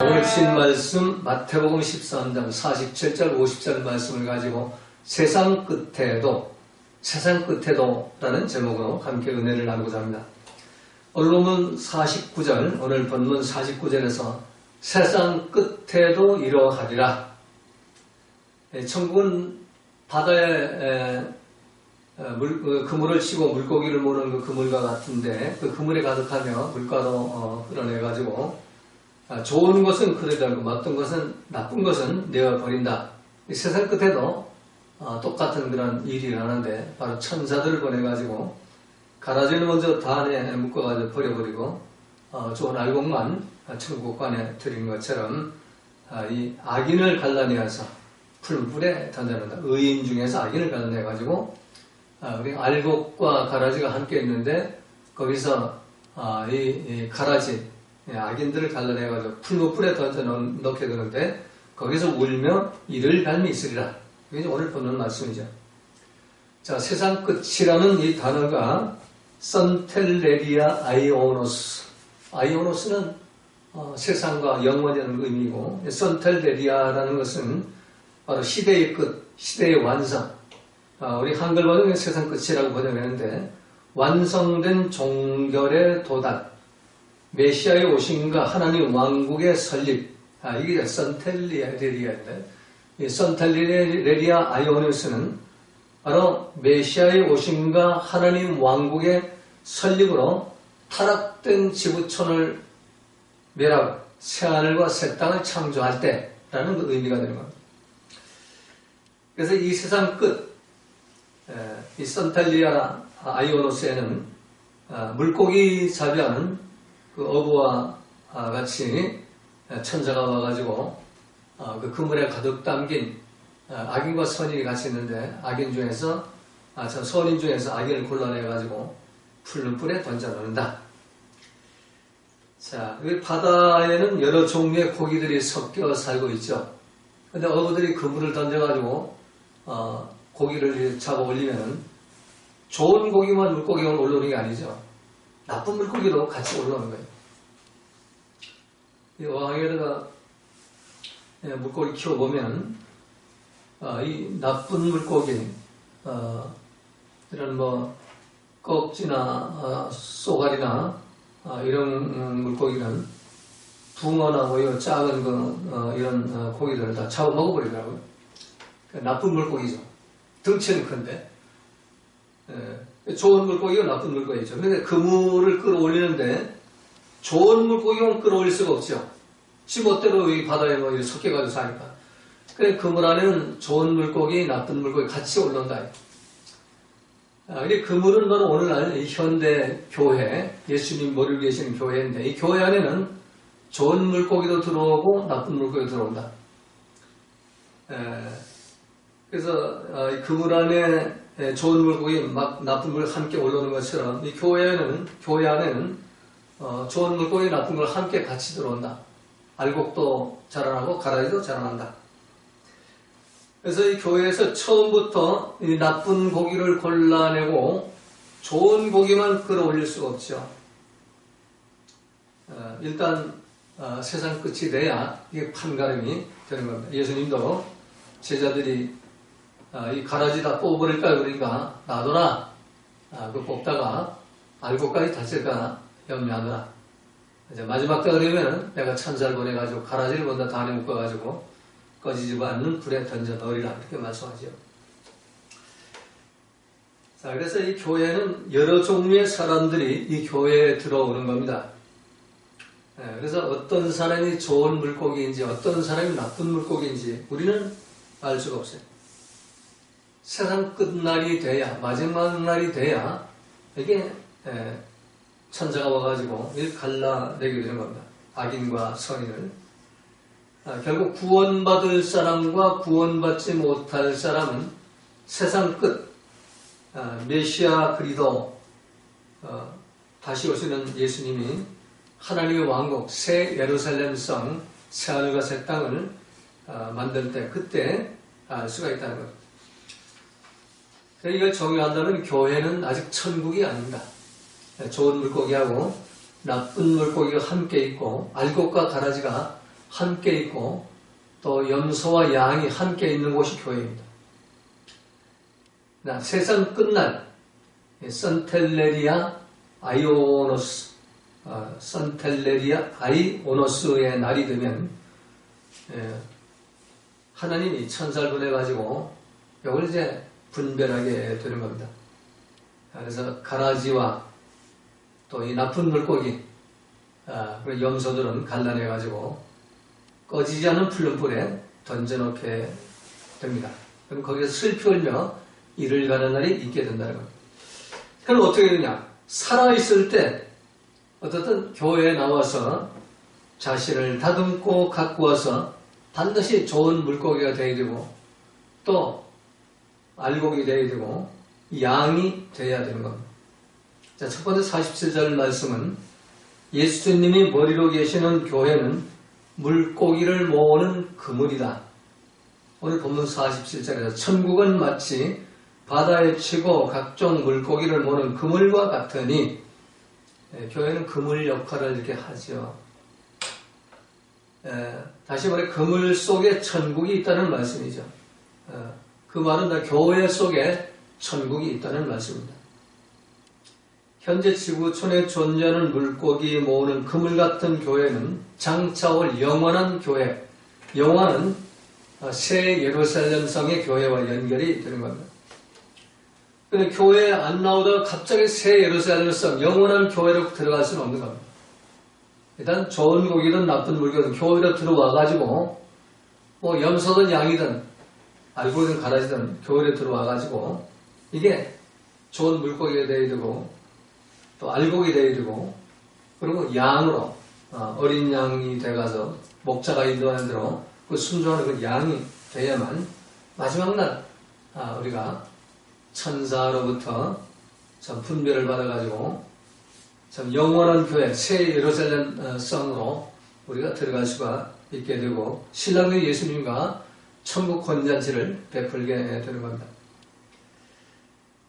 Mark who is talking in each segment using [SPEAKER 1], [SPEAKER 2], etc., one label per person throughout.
[SPEAKER 1] 오늘 주신 말씀 마태복음 13장 47절 50절 말씀을 가지고 세상 끝에도 라는 제목으로 함께 은혜를 나누고자 합니다. 언론문 49절 오늘 본문 49절에서 세상 끝에도 이러하리라. 천국은 바다에 그물을 치고 물고기를 모는 그 그물과 같은데 그 그물에 가득하며 물가로 끌어내가지고 좋은 것은 그릇하고 나쁜 것은 내어버린다. 세상 끝에도 똑같은 그런 일이 일어나는데 바로 천사들을 보내가지고 가라지를 먼저 다 안에 묶어가지고 버려버리고 좋은 알곡만 천국관에 들인 것처럼 이 악인을 갈라내어서 푸른 불에 던져놓는다. 의인 중에서 악인을 갈라내가지고 우리 알곡과 가라지가 함께 있는데 거기서 이 가라지 악인들을 갈라내가지고 푸른 불에 던져 넣게 되는데 거기서 울며 이를 갈미 있으리라. 이게 오늘 보는 말씀이죠. 자, 세상 끝이라는 이 단어가 선텔레리아 아이오노스. 아이오노스는 세상과 영원이라는 의미고, 선텔레리아라는 것은 바로 시대의 끝, 시대의 완성. 우리 한글 번역은 세상 끝이라고 번역했는데, 완성된 종결의 도달, 메시아의 오심과 하나님 왕국의 설립. 이게 선텔레리아인데, 이 선텔레리아 아이오노스는 바로 메시아의 오심과 하나님 왕국의 설립으로 타락된 지구촌을 멸하고 새하늘과 새 땅을 창조할 때라는 그 의미가 되는 겁니다. 그래서 이 세상 끝, 이 선텔리아 아이오노스에는 물고기 자비하는 그 어부와 같이 천사가 와가지고 그 그물에 가득 담긴 악인과 선인이 같이 있는데 선인 중에서 악인을 골라내가지고 푸른 불에 던져놓는다. 자, 이 바다에는 여러 종류의 고기들이 섞여 살고 있죠. 근데 어부들이 그물을 던져가지고 고기를 잡아 올리면 좋은 고기만 물고기만 올라오는 게 아니죠. 나쁜 물고기도 같이 올라오는 거예요. 이 어항에다가 물고기 키워보면 이 나쁜 물고기 이런 꺽지나 쏘가리나 이런 물고기는 붕어나 작은 이런 고기들을 다 잡아먹어버리더라고요. 나쁜 물고기죠. 덩치는 큰데 좋은 물고기가 나쁜 물고기죠. 근데 그물을 끌어올리는데 좋은 물고기만 끌어올릴 수가 없죠. 지멋대로 이 바다에 이렇게 섞여가지고 사니까. 그래, 그물 안에는 좋은 물고기, 나쁜 물고기 같이 올라온다. 근데 그물은 바로 오늘날 이 현대 교회, 예수님 머리를 계시는 교회인데, 이 교회 안에는 좋은 물고기도 들어오고, 나쁜 물고기도 들어온다. 그래서 이 그물 안에 좋은 물고기, 나쁜 물고기 함께 올라오는 것처럼, 이 교회 안에는 좋은 물고기, 나쁜 물 함께 같이 들어온다. 알곡도 자라나고 가라지도 자라난다. 그래서 이 교회에서 처음부터 이 나쁜 고기를 골라내고 좋은 고기만 끌어올릴 수가 없죠. 일단 세상 끝이 돼야 이게 판가름이 되는 겁니다. 예수님도 제자들이 이 가라지 다 뽑아버릴까 그러니까 놔둬라. 그 뽑다가 알곡까지 다칠까 염려하느라. 이제 마지막 때 그러면 내가 천사를 보내가지고 가라지를 먼저 다 안에 묶어가지고 꺼지지 않는 불에 던져 넣으리라 이렇게 말씀하죠. 자, 그래서 이 교회는 여러 종류의 사람들이 이 교회에 들어오는 겁니다. 그래서 어떤 사람이 좋은 물고기인지 어떤 사람이 나쁜 물고기인지 우리는 알 수가 없어요. 세상 끝날이 돼야, 마지막 날이 돼야 이게 천사가 와가지고 이를 갈라내게 되는 겁니다. 악인과 선인을. 결국 구원받을 사람과 구원받지 못할 사람은 세상 끝, 메시아 그리스도, 다시 오시는 예수님이 하나님의 왕국, 새 예루살렘 성, 새 하늘과 새 땅을 만들 때, 그때 알 수가 있다는 것. 이걸 정의한다면 교회는 아직 천국이 아닙니다. 좋은 물고기하고 나쁜 물고기가 함께 있고 알곡과 가라지가 함께 있고 또 염소와 양이 함께 있는 곳이 교회입니다. 세상 끝날 선텔레리아 아이오노스의 날이 되면 하나님이 천사를 보내가지고 이걸 이제 분별하게 되는 겁니다. 그래서 가라지와 또 이 나쁜 물고기, 그리고 염소들은 갈라내가지고 꺼지지 않은 풀른불에 던져놓게 됩니다. 그럼 거기서 슬피 울며 이를 가는 날이 있게 된다는 겁니다. 그럼 어떻게 되느냐? 살아있을 때 어떻든 교회에 나와서 자신을 다듬고 갖고 와서 반드시 좋은 물고기가 되어야 되고 또 알곡이 되어야 되고 양이 되어야 되는 겁니다. 자, 첫 번째 47절 말씀은 예수님이 머리로 계시는 교회는 물고기를 모으는 그물이다. 오늘 본문 47절에서 천국은 마치 바다에 치고 각종 물고기를 모으는 그물과 같으니 교회는 그물 역할을 이렇게 하죠. 다시 말해 그물 속에 천국이 있다는 말씀이죠. 그 말은 다 교회 속에 천국이 있다는 말씀입니다. 현재 지구촌에 존재하는 물고기 모으는 그물 같은 교회는 장차올 영원한 교회, 영원한 새 예루살렘 성의 교회와 연결이 되는 겁니다. 근데 교회에 안 나오다가 갑자기 새 예루살렘 성, 영원한 교회로 들어갈 수는 없는 겁니다. 일단 좋은 고기든 나쁜 물고기든 교회로 들어와가지고 뭐 염소든 양이든 알고든 가라지든 교회로 들어와가지고 이게 좋은 물고기가 되어야 되고 또 알곡이 되어야 되고 그리고 양으로 어린 양이 돼가서 목자가 인도하는 대로 그 순종하는 그 양이 돼야만 마지막 날 우리가 천사로부터 참 분별을 받아가지고 참 영원한 교회 새 예루살렘 성으로 우리가 들어갈 수가 있게 되고 신랑의 예수님과 천국 혼잔치를 베풀게 되는 겁니다.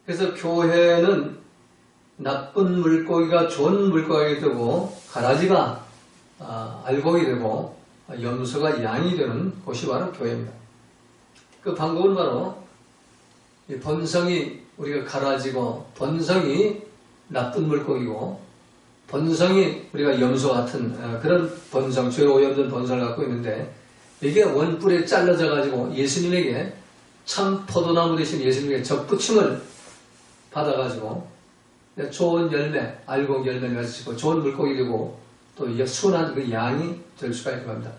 [SPEAKER 1] 그래서 교회는 나쁜 물고기가 좋은 물고기가 되고 가라지가 알곡이 되고 염소가 양이 되는 곳이 바로 교회입니다. 그 방법은 바로 본성이 우리가 가라지고 본성이 나쁜 물고기고 본성이 우리가 염소 같은 그런 본성, 죄로 오염된 본성을 갖고 있는데 이게 원뿔에 잘라져 가지고 예수님에게 참 포도나무 대신 예수님에게 접붙임을 받아가지고 좋은 열매, 알곡 열매를 가지고 좋은 물고기 되고 또 순한 그 양이 될 수가 있는 겁니다.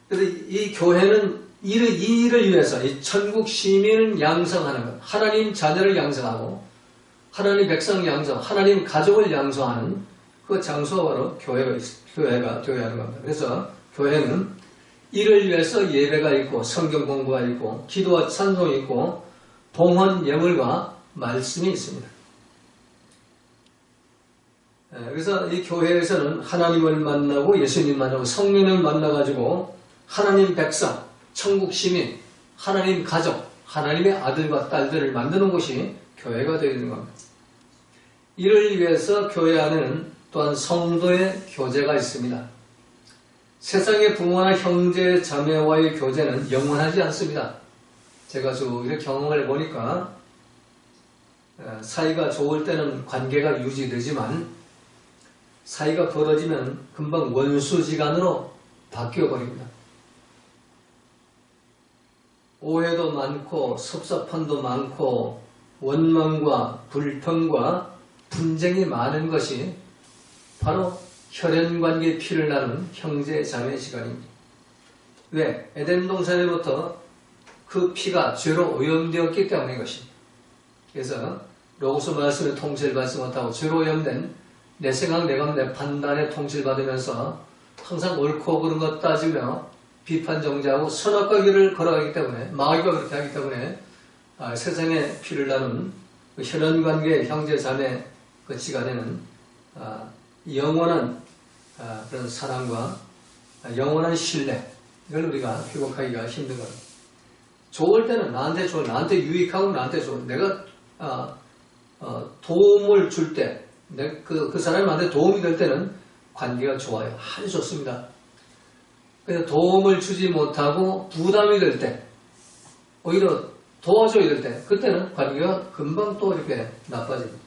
[SPEAKER 1] 그래서 이 교회는 이 일을 위해서 이 천국 시민을 양성하는 것, 하나님 자녀를 양성하고 하나님 백성 양성, 하나님 가족을 양성하는 그 장소가 바로 교회가 되어야 하는 겁니다. 그래서 교회는 이를 위해서 예배가 있고 성경 공부가 있고 기도와 찬송이 있고 봉헌 예물과 말씀이 있습니다. 그래서 이 교회에서는 하나님을 만나고 예수님 만나고 성령을 만나가지고 하나님 백성, 천국 시민, 하나님 가족, 하나님의 아들과 딸들을 만드는 곳이 교회가 되어 있는 겁니다. 이를 위해서 교회 안에는 또한 성도의 교제가 있습니다. 세상의 부모나 형제, 자매와의 교제는 영원하지 않습니다. 제가 이렇게 경험을 해보니까 사이가 좋을 때는 관계가 유지되지만 사이가 벌어지면 금방 원수지간으로 바뀌어버립니다. 오해도 많고 섭섭함도 많고 원망과 불평과 분쟁이 많은 것이 바로 혈연관계의 피를 나눈 형제 자매 시간입니다. 왜? 에덴 동산에부터 그 피가 죄로 오염되었기 때문인 것입니다. 그래서 로고스 말씀의 통치를 받지 못하고 죄로 오염된 내 생각, 내 감, 내 판단에 통치를 받으면서 항상 옳고 그른 것 따지며 비판 정죄하고 선악과 길을 걸어가기 때문에 마귀가 그렇게 하기 때문에 세상에 피를 나눈 그 혈연관계 형제 자매 그 시간에는 영원한 그런 사랑과 영원한 신뢰 이걸 우리가 회복하기가 힘든 겁니다. 좋을 때는 나한테 좋은, 나한테 유익하고 나한테 좋은 내가 도움을 줄 때 그 사람한테 도움이 될 때는 관계가 좋아요. 아주 좋습니다. 그냥 도움을 주지 못하고 부담이 될 때, 오히려 도와줘야 될 때, 그때는 관계가 금방 또 이렇게 나빠집니다.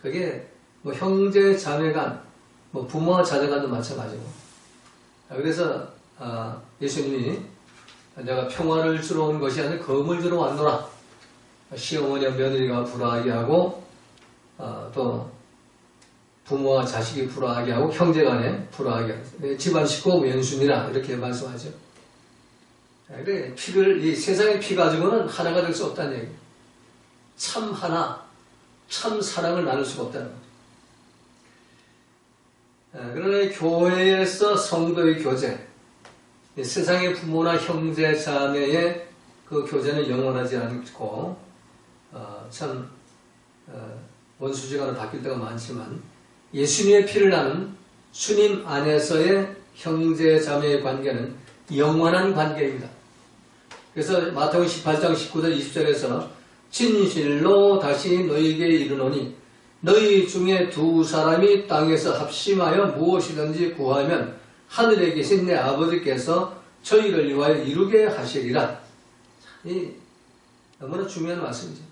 [SPEAKER 1] 그게 뭐 형제 자매 간, 뭐 부모와 자녀 간도 마찬가지고. 그래서 예수님이 내가 평화를 주러 온 것이 아니라 검을 주러 왔노라. 시어머니와 며느리가 불화하게 하고 또 부모와 자식이 불화하게 하고 형제간에 불화하게 하고 집안 식구가 왼순이라 이렇게 말씀하죠. 그래 피를 이 세상의 피 가지고는 하나가 될 수 없다는 얘기예요. 참 하나, 참 사랑을 나눌 수가 없다는 거예요. 그러나 교회에서 성도의 교제, 세상의 부모나 형제 자매의 그 교제는 영원하지 않고 참 원수지간으로 바뀔 때가 많지만 예수님의 피를 나눈 주님 안에서의 형제 자매의 관계는 영원한 관계입니다. 그래서 마태복음 18장 19절 20절에서 진실로 다시 너희에게 이르노니 너희 중에 두 사람이 땅에서 합심하여 무엇이든지 구하면 하늘에 계신 내 아버지께서 저희를 위하여 이루게 하시리라. 이 너무나 중요한 말씀이죠.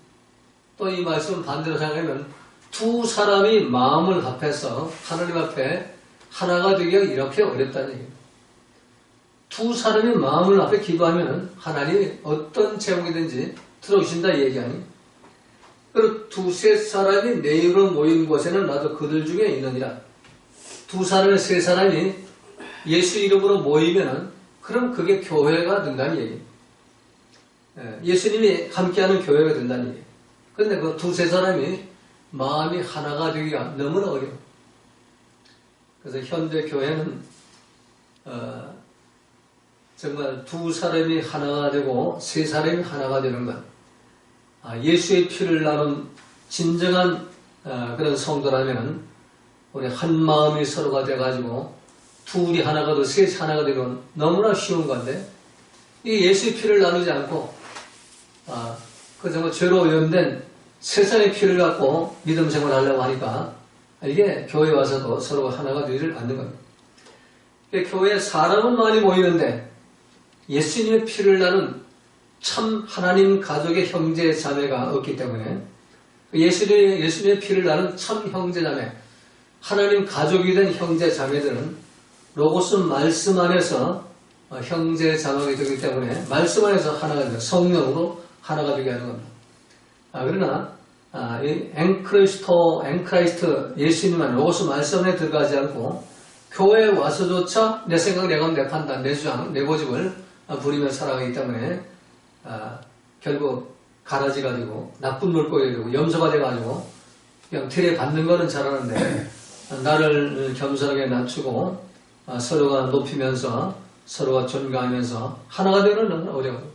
[SPEAKER 1] 또 이 말씀은 반대로 생각하면 두 사람이 마음을 합해서 하나님 앞에 하나가 되기가 이렇게 어렵다는 얘기예요. 두 사람이 마음을 앞에 기도하면 하나님이 어떤 제목이든지 들어오신다 얘기 아니? 그리고 두세 사람이 내 이름으로 모인 곳에는 나도 그들 중에 있느니라. 두 사람, 세 사람이 예수 이름으로 모이면은 그럼 그게 교회가 된다는 얘기예요. 예수님이 함께하는 교회가 된다는 얘기예요. 그런데 그 두세 사람이 마음이 하나가 되기가 너무나 어려워요. 그래서 현대 교회는 정말 두 사람이 하나가 되고 세 사람이 하나가 되는 것. 예수의 피를 나눈 진정한 그런 성도라면 우리 한 마음이 서로가 돼가지고 둘이 하나가 되고 셋이 하나가 되면 너무나 쉬운 건데 이 예수의 피를 나누지 않고 그 정말 죄로 오염된 세상의 피를 갖고 믿음 생활을 하려고 하니까 이게 교회에 와서도 서로가 하나가 되지를 않는 겁니다. 교회에 사람은 많이 모이는데 예수님의 피를 나눈 참 하나님 가족의 형제 자매가 없기 때문에 예수님의 피를 나눈 참 형제 자매, 하나님 가족이 된 형제 자매들은 로고스 말씀 안에서 형제 자매가 되기 때문에 말씀 안에서 하나가 되는 성령으로 하나가 되게 하는 겁니다. 그러나 이 앵크라이스트 예수님만 로고스 말씀 안에 들어가지 않고 교회에 와서조차 내 생각, 내 감, 내 판단, 내 주장, 내 고집을 부리며 살아가기 때문에 결국 가라지가 되고 나쁜 물고기가 되고 염소가 돼가지고 그냥 틀에 받는 거는 잘하는데 나를 겸손하게 낮추고 서로가 높이면서 서로가 존경하면서 하나가 되는 건 어려워요.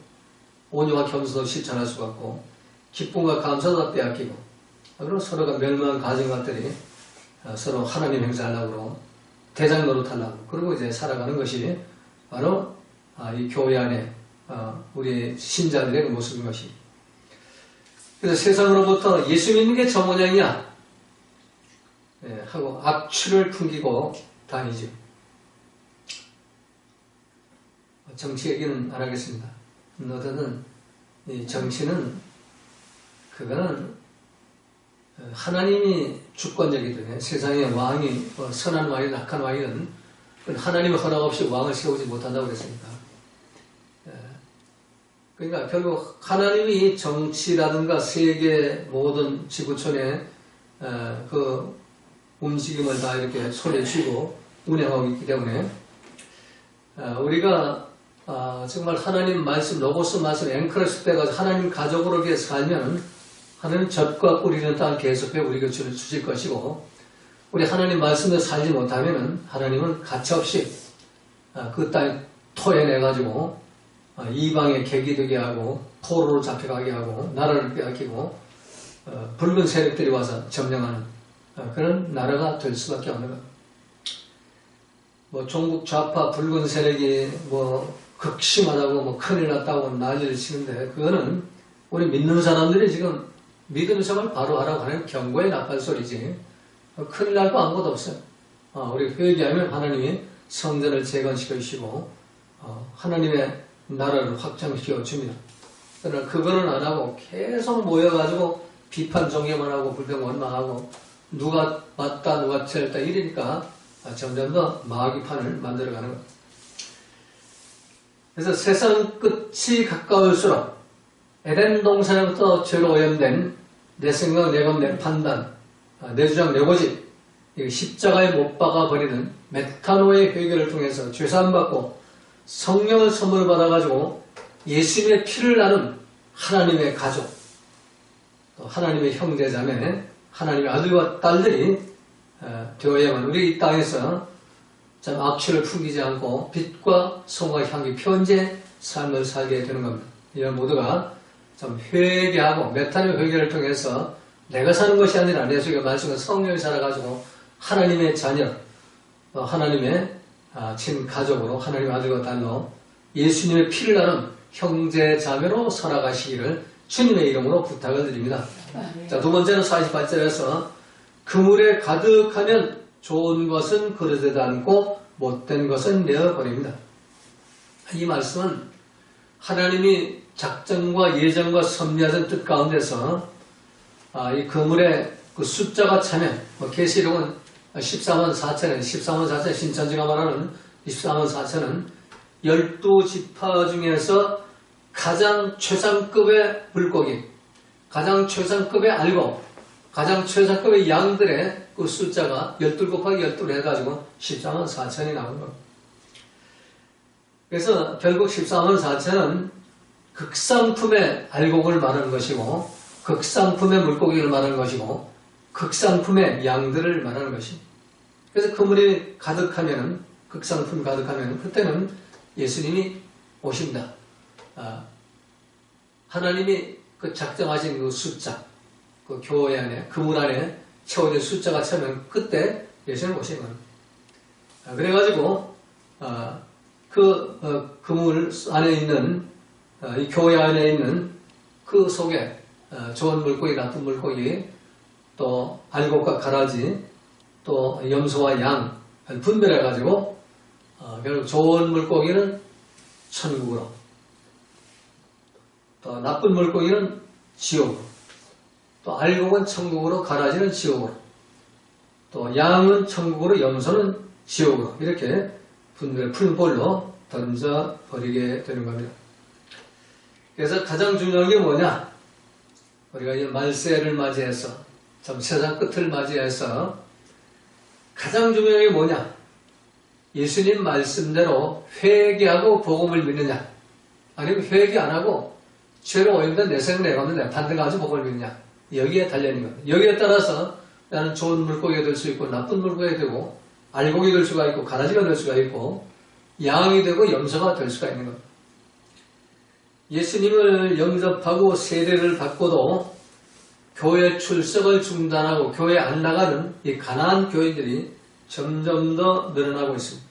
[SPEAKER 1] 온유와 겸손도 실천할 수가 없고 기쁨과 감사도 빼앗기고 그리고 서로가 멸망한 가정들이 서로 하나님 행사하려고 대장 노릇하려고 그리고 이제 살아가는 것이 바로 이 교회 안에 우리 신자들의 그 모습인 것입니다. 그래서 세상으로부터 예수 믿는 게 저 모양이야 하고 악취를 풍기고 다니죠. 정치 얘기는 안 하겠습니다. 어쨌든 이 정치는 그거는 하나님이 주권자이기 때문에 세상의 왕이 선한 왕이든 악한 왕이든 하나님의 허락 없이 왕을 세우지 못한다고 그랬으니까. 그러니까 결국 하나님이 정치라든가 세계 모든 지구촌의 그 움직임을 다 이렇게 손에 쥐고 운영하고 있기 때문에 우리가 정말 하나님 말씀, 로고스 말씀, 앵크러스 때가 하나님 가족으로 이렇게 살면 하나님 젖과 뿌리는 땅을 계속해 우리에게 주실 것이고 우리 하나님 말씀에 살지 못하면 하나님은 가차없이 그 땅에 토해내가지고 이방의 객이 되게 하고 포로로 잡혀가게 하고 나라를 빼앗기고 붉은 세력들이 와서 점령하는 그런 나라가 될 수밖에 없는 것. 뭐 종북 좌파 붉은 세력이 뭐 극심하다고 뭐 큰일 났다고 난리를 치는데 그거는 우리 믿는 사람들이 지금 믿음 생활 바로 하라고 하는 경고의 나팔 소리지 큰일 날 거 아무것도 없어요. 우리 회개하면 하나님이 성전을 재건시켜 주시고 하나님의 나라를 확장시켜 줍니다. 그러나 그거는 안 하고 계속 모여가지고 비판 종교만 하고 불평 원망하고 누가 맞다 누가 틀렸다 이러니까 점점 더 마귀판을 만들어가는 겁니다. 그래서 세상 끝이 가까울수록 에덴 동산에부터 죄로 오염된 내 생각, 내 것, 내 판단, 내 주장, 내 고집, 십자가에 못 박아버리는 메타노의 회개를 통해서 죄사함받고 성령을 선물 받아가지고 예수님의 피를 나눈 하나님의 가족, 하나님의 형제자매, 하나님의 아들과 딸들이 되어야만 우리 이 땅에서 참 악취를 풍기지 않고 빛과 성과 향기 편지의 삶을 살게 되는 겁니다. 이런 모두가 좀 회개하고 메타노의 회개를 통해서 내가 사는 것이 아니라 내 속에 말씀과 성령이 살아가지고 하나님의 자녀, 하나님의 친가족으로 하나님의 아들과 딸로 예수님의 피를 나눈 형제 자매로 살아가시기를 주님의 이름으로 부탁을 드립니다. 자, 두 번째는 48절에서 그물에 가득하면 좋은 것은 그릇에 담고 못된 것은 내어버립니다. 이 말씀은 하나님이 작정과 예정과 섭리하던 뜻 가운데서 이 그물에 그 숫자가 차면 계시록은 14만 4천 신천지가 말하는 14만 4천은 12지파 중에서 가장 최상급의 물고기, 가장 최상급의 알곡, 가장 최상급의 양들의 그 숫자가 12 곱하기 12를 해가지고 14만 4천이 나오는 겁니다. 그래서 결국 14만 4천은 극상품의 알곡을 말하는 것이고 극상품의 물고기를 말하는 것이고 극상품의 양들을 말하는 것입니다. 그래서 그물이 가득하면은 극상품이 가득하면 그때는 예수님이 오신다. 하나님이 그 작정하신 그 숫자, 그 교회 안에, 그물 안에 채워진 숫자가 차면 그때 예수님 오시는 겁니다. 그래가지고 그물 안에 있는 이 교회 안에 있는 그 속에 좋은 물고기, 나쁜 물고기, 또 알곡과 가라지, 또 염소와 양 분별해가지고 결국 좋은 물고기는 천국으로, 또 나쁜 물고기는 지옥으로, 또 알곡은 천국으로, 가라지는 지옥으로, 또 양은 천국으로, 염소는 지옥으로 이렇게 푸른 볼로 던져버리게 되는 겁니다. 그래서 가장 중요한 게 뭐냐? 우리가 이 말세를 맞이해서, 참 세상 끝을 맞이해서 가장 중요한 게 뭐냐? 예수님 말씀대로 회개하고 복음을 믿느냐? 아니면 회개 안 하고 죄로 오염된 내 생을 내가면 내 판단 가지고 복음을 믿느냐? 여기에 달려있는 겁니다. 여기에 따라서 나는 좋은 물고기가 될 수 있고 나쁜 물고기가 되고 알곡이 될 수가 있고 가라지가 될 수가 있고 양이 되고 염소가 될 수가 있는 겁니다. 예수님을 영접하고 세례를 받고도 교회 출석을 중단하고 교회 안 나가는 이 가난한 교인들이 점점 더 늘어나고 있습니다.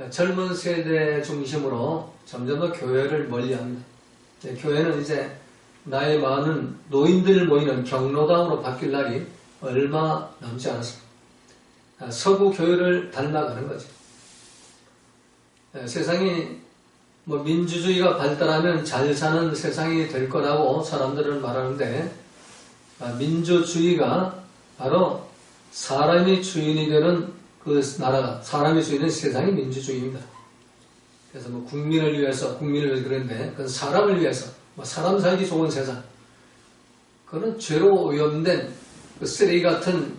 [SPEAKER 1] 젊은 세대 중심으로 점점 더 교회를 멀리합니다. 교회는 이제 나이 많은 노인들 모이는 경로당으로 바뀔 날이 얼마 남지 않았습니다. 서구 교회를 닮아가는 거죠. 세상이 민주주의가 발달하면 잘 사는 세상이 될 거라고 사람들은 말하는데 민주주의가 바로 사람이 주인이 되는 그 나라가, 사람이 주인인 세상이 민주주의입니다. 그래서 국민을 위해서 그런데 그건 사람을 위해서 사람 살기 좋은 세상, 그거는 죄로 오염된 그 쓰레기 같은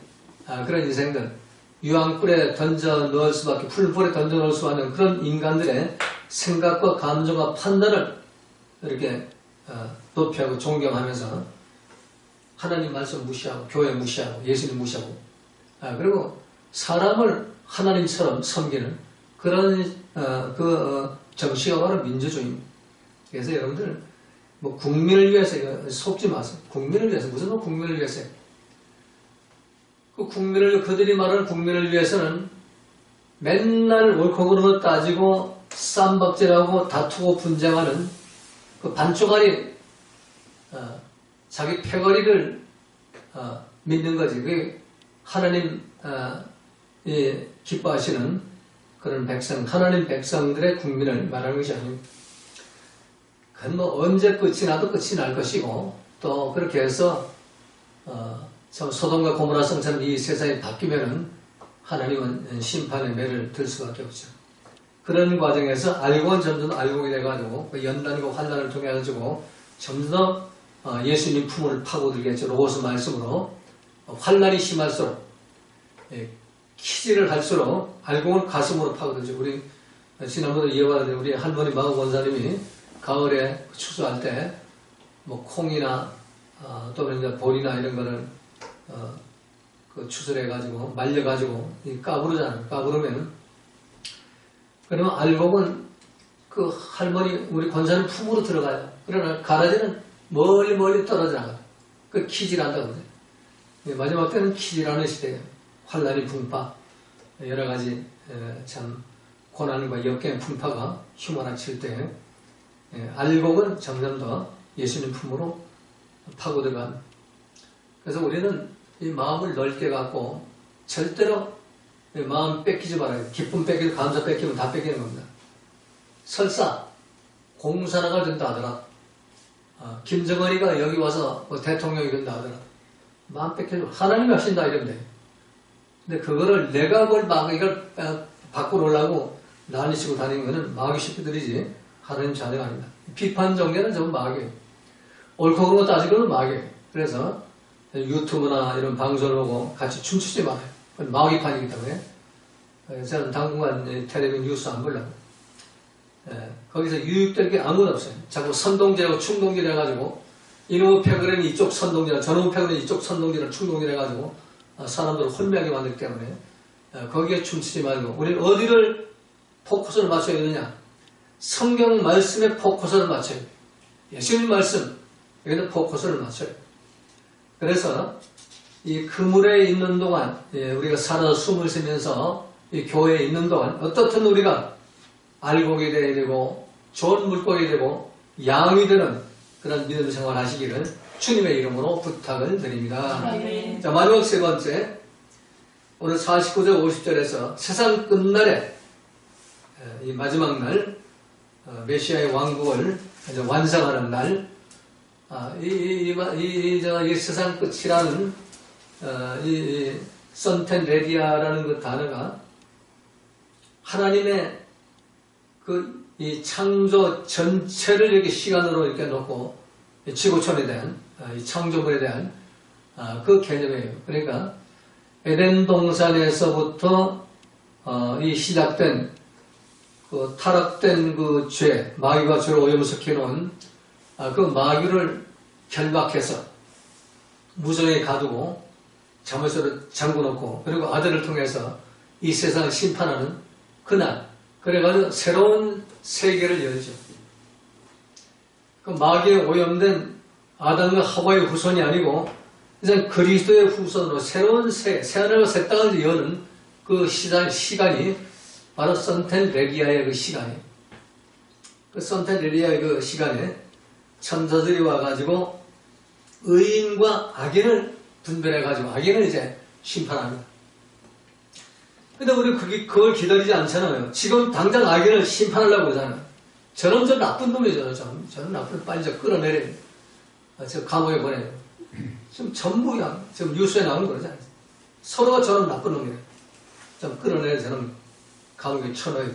[SPEAKER 1] 그런 인생들, 유황불에 던져 넣을 수밖에, 풀불에 던져 넣을 수 없는 그런 인간들의 생각과 감정과 판단을 이렇게 높이하고 존경하면서 하나님 말씀 무시하고 교회 무시하고 예수님 무시하고 그리고 사람을 하나님처럼 섬기는 그런 정치가 바로 민주주의입니다. 그래서 여러분들 국민을 위해서 속지 마세요. 국민을 위해서 무슨 국민을 위해서요? 그들이 말하는 국민을 위해서는 맨날 옳고 그름을 따지고 쌈박질하고 다투고 분쟁하는 그 반쪽아리 자기 패거리를 믿는 거지. 그게 하나님 기뻐하시는 그런 백성, 하나님 백성들의 국민을 말하는 것이 아닙니다. 그건 뭐 언제 끝이 나도 끝이 날 것이고, 또 그렇게 해서 참 소돔과 고모라성처럼 이 세상이 바뀌면은 하나님은 심판의 매를 들 수밖에 없죠. 그런 과정에서 알고는 점점 알곡이 돼가지고 그 연단과 환난을 통해 가지고 점점 더 예수님 품을 파고들겠죠. 로고스 말씀으로 환난이 심할수록 키질을 할수록 알곡은 가슴으로 파고들죠. 우리 지난번에 이어받은 우리 할머니 마구 권사님이 가을에 추수할 때 뭐 콩이나 또는 이제 보리나 이런 거를 그 추설해가지고 말려가지고 까부르잖아요. 까부르면 그러면 알곡은 그 할머니 우리 권사님 품으로 들어가요. 그러나 가라지는 멀리 떨어져 나가요. 그 키질한다고 그러죠. 마지막 때는 키질하는 시대예요. 환란이 풍파 여러 가지 참 고난과 역경의 풍파가 휘몰아칠 때 알곡은 점점 더 예수님 품으로 파고들어간. 그래서 우리는 이 마음을 넓게 갖고 절대로 마음 뺏기지 말아요. 기쁨 뺏기고 감사 뺏기면 다 뺏기는 겁니다. 설사 공산화가 된다 하더라. 김정은이가 여기 와서 뭐 대통령이 된다 하더라. 마음 뺏기지 마. 하나님이 하신다 이러면 돼요. 근데 그거를 내가 이걸 바꾸려고 난리치고 다니는 것은 마귀 새끼들이지 하나님 자녀가 아닙니다. 비판 정계는 전부 마귀예요. 옳고 그른 거 따지고는 마귀예요. 그래서 유튜브나 이런 방송을 보고 같이 춤추지 말아요. 그건 마귀판이기 때문에 저는 당분간 텔레비전 뉴스 안 보려고. 거기서 유익될 게 아무것도 없어요. 자꾸 선동질하고 충동질 해가지고 이놈의 패거리는 이쪽 선동질, 저놈의 패거리는 이쪽 선동질을 충동질 해가지고 사람들을 혼미하게 만들기 때문에 거기에 춤추지 말고 우리는 어디를 포커스를 맞춰야 되느냐? 성경 말씀에 포커스를 맞춰야 돼요. 예수님 말씀 여기는 포커스를 맞춰요. 그래서 이 그물에 있는 동안 우리가 살아서 숨을 쉬면서 이 교회에 있는 동안 어떻든 우리가 알곡이 되어야 되고 좋은 물고기 되고 양이 되는 그런 믿음 생활 하시기를 주님의 이름으로 부탁을 드립니다. 자, 마지막 세 번째 오늘 49절 50절에서 세상 끝날에 이 마지막 날 메시아의 왕국을 완성하는 날 이 세상 끝이라는 이 선텐레디아라는 그 단어가 하나님의 이 창조 전체를 이렇게 시간으로 이렇게 놓고 지구촌에 대한 이 창조물에 대한 그 개념이에요. 그러니까 에덴 동산에서부터 이 시작된 그 타락된 그 죄, 마귀가 죄를 오염시켜 놓은 그 마귀를 결박해서 무정에 가두고 자물쇠를 잠궈놓고 그리고 아들을 통해서 이 세상을 심판하는 그날 그래가지고 새로운 세계를 열죠. 그 마귀에 오염된 아담과 하와의 후손이 아니고 이제 그리스도의 후손으로 새로운 새하늘과 새 땅을 여는 그 시간이 바로 선텐레리아의 그 시간이에요. 그 선텐레리아의 그 시간에 천사들이 와가지고 의인과 악인을 분별해가지고 악인을 이제 심판합니다. 근데 우리 그걸 기다리지 않잖아요. 지금 당장 악인을 심판하려고 그러잖아요. 저는 저 나쁜 놈이잖아요. 저는 나쁜 빨리 저 끌어내려요. 저 감옥에 보내요. 지금 전부 지금 뉴스에 나온 거잖아요. 서로가 저는 나쁜 놈이에요. 좀 끌어내려 저는 감옥에 쳐넣어요.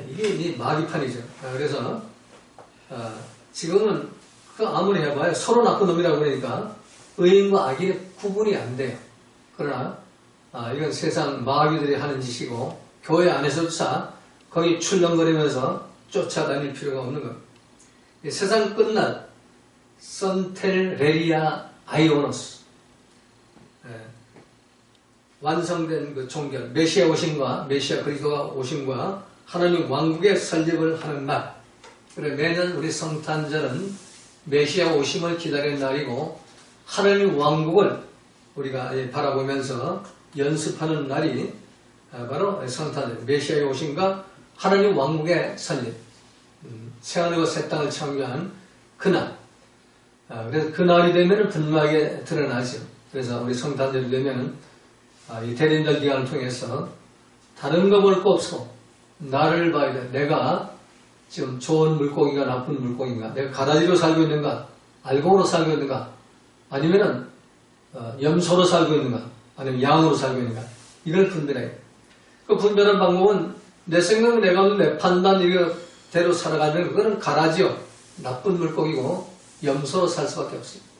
[SPEAKER 1] 이게 마귀판이죠. 그래서 지금은 아무리 해봐야 서로 나쁜 놈이라고 그러니까 의인과 악의 구분이 안 돼요. 그러나 이건 세상 마귀들이 하는 짓이고 교회 안에서조차 거기 출렁거리면서 쫓아다닐 필요가 없는 겁니다. 세상 끝난 선텔레리아 아이오노스 완성된 그 종결 메시아 오심과 메시아 그리스도가 오심과 하나님 왕국의 설립을 하는 날. 그래 매년 우리 성탄절은 메시아 오심을 기다리는 날이고 하나님 왕국을 우리가 바라보면서 연습하는 날이 바로 성탄절 메시아의 오심과 하나님 왕국의 설립 새하늘과 새 땅을 창조한 그날. 그래서 그날이 되면 분명하게 드러나죠. 그래서 우리 성탄절이 되면 이 대림절 기간을 통해서 다른 거 볼 거 없어. 나를 봐야 돼. 내가 지금 좋은 물고기가 나쁜 물고기인가? 내가 가다지로 살고 있는가? 알곡으로 살고 있는가? 아니면은 염소로 살고 있는가? 아니면 양으로 살고 있는가? 이걸 분별해야 돼. 그 분별하는 방법은 내 생각, 내 감정, 내 판단 이거대로 살아가면 그거는 가라지요. 나쁜 물고기고 염소로 살 수밖에 없습니다.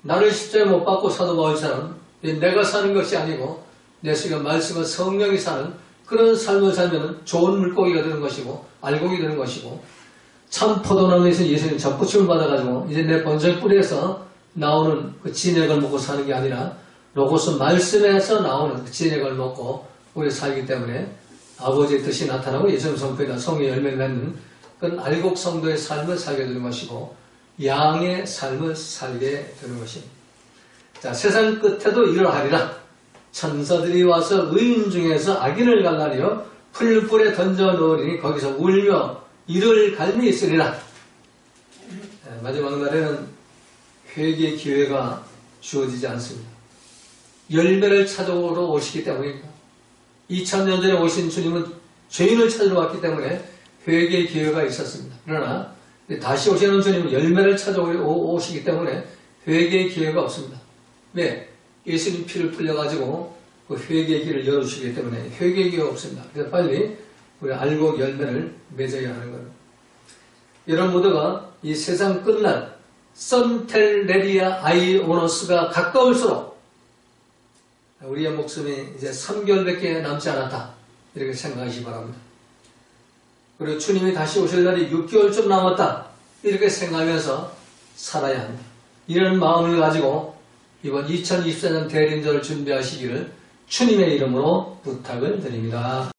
[SPEAKER 1] 나를 십자에 못 박고 사도 바울처럼 내가 사는 것이 아니고 내 시간 말씀과 성령이 사는 그런 삶을 살면 좋은 물고기가 되는 것이고 알곡이 되는 것이고 참 포도나무에서 예수님 접붙임을 받아가지고 이제 내 본성 뿌리에서 나오는 그 진액을 먹고 사는 게 아니라 로고스 말씀에서 나오는 그 진액을 먹고 우리 살기 때문에 아버지의 뜻이 나타나고 예수님 성품이나 성의 열매를 맺는 그런 알곡 성도의 삶을 살게 되는 것이고 양의 삶을 살게 되는 것입니다. 자, 세상 끝에도 이러하리라. 천사들이 와서 의인 중에서 악인을 갈라내어 풀불에 던져 넣으리니 거기서 울며 이를 갈미 있으리라. 마지막 날에는 회개의 기회가 주어지지 않습니다. 열매를 찾아오러 오시기 때문입니다. 2000년 전에 오신 주님은 죄인을 찾으러 왔기 때문에 회개의 기회가 있었습니다. 그러나 다시 오시는 주님은 열매를 찾아오시기 때문에 회개의 기회가 없습니다. 왜? 예수님 피를 풀려가지고 그 회개의 길을 열어주시기 때문에 회개의 기회가 없습니다. 그래서 빨리 우리 알곡 열매를 맺어야 하는 거예요. 여러분 모두가 이 세상 끝날 선텔레리아 아이오노스가 가까울수록 우리의 목숨이 이제 3개월밖에 남지 않았다. 이렇게 생각하시기 바랍니다. 그리고 주님이 다시 오실 날이 6개월쯤 남았다. 이렇게 생각하면서 살아야 합니다. 이런 마음을 가지고 이번 2024년 대림절을 준비하시기를 주님의 이름으로 부탁을 드립니다.